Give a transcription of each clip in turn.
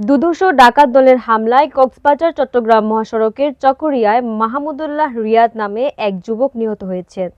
দুধূর্ষ ডাকাত দলের হামলায় কক্সবাজার চট্টগ্রাম মহাসড়কের চকরিয়ায় মাহমুদুল্লাহ রিয়াদ নামে এক যুবক নিহত হয়েছেন।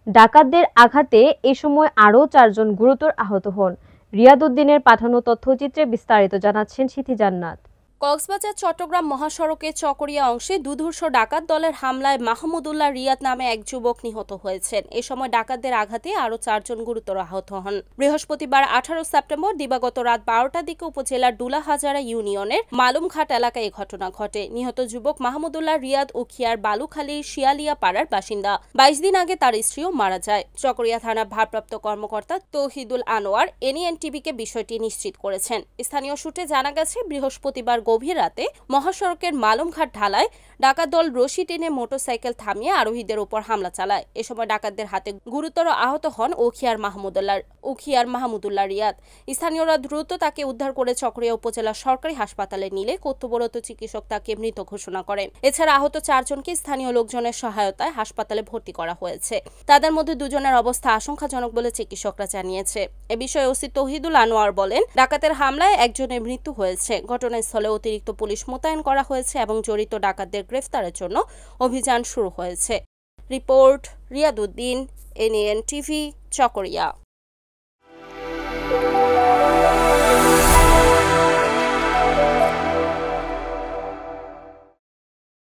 ডাকাতদের আঘাতে এ সময় আরও 4 জন গুরুতর আহত হন। রিয়াদ উদ্দিনের পাঠানো তথ্যচিত্রে বিস্তারিত জানাচ্ছেন সিথি জান্নাত। কক্সবাজার চট্টগ্রাম মহাসড়কের চকরিয়া অংশে দুধূর্ষ ডাকাত দলের হামলায় মাহমুদুল্লাহ রিয়াদ নামে এক যুবক নিহত হয়েছেন। এ সময় ডাকাতদের আঘাতে আরও 4 জন গুরুতর আহত হন। বৃহস্পতিবার 18 সেপ্টেম্বর দিবাগত রাত 12টার দিকে উপজেলার ডুলাহাজারা ইউনিয়নের মালুমঘাট এলাকায় এ ঘটনা ঘটে। নিহত যুবক মাহমুদুল্লাহ রিয়াদ উখিয়ার বালুখালীর শিয়ালিয়া পাড়ার বাসিন্দা। 22 দিন আগে তার স্ত্রীও মারা যায়। চকরিয়া থানার ভারপ্রাপ্ত কর্মকর্তা তৌহিদুল আনোয়ার এনএনটিভিকে বিষয়টি নিশ্চিত করেছেন। স্থানীয় সূত্রে জানা গেছে, বৃহস্পতিবার গভীর রাতে মহাসড়কের মালুমঘাট ঢালায় ডাকাত দল রশি টেনে মোটরসাইকেল থামিয়ে আরোহীদের উপর হামলা চালায়। এ সময় ডাকাতদের হাতে গুরুতর আহত হন উখিয়ার মাহমুদুল্লাহ রিয়াদ। স্থানীয়রা দ্রুত তাকে উদ্ধার করে চকরিয়া উপজেলা সরকারি হাসপাতালে নিলে কর্তব্যরত চিকিৎসক তাকে মৃত ঘোষণা করেন। এছাড়া আহত 4 জনকে স্থানীয় লোকজনের সহায়তায় হাসপাতালে ভর্তি করা হয়েছে। তাদের মধ্যে 2 জনের অবস্থা আশঙ্কাজনক বলে চিকিৎসকরা জানিয়েছে। এ বিষয়ে ওসি তৌহিদুল আনোয়ার বলেন, ডাকাতের হামলায় একজনের মৃত্যু হয়েছে। ঘটনাস্থলে অতিরিক্ত পুলিশ মোতায়েন করা হয়েছে এবং জড়িত ডাকাতদের গ্রেফতারের জন্য অভিযান শুরু হয়েছে। Report Riyad Uddin, NNTV, Chakaria.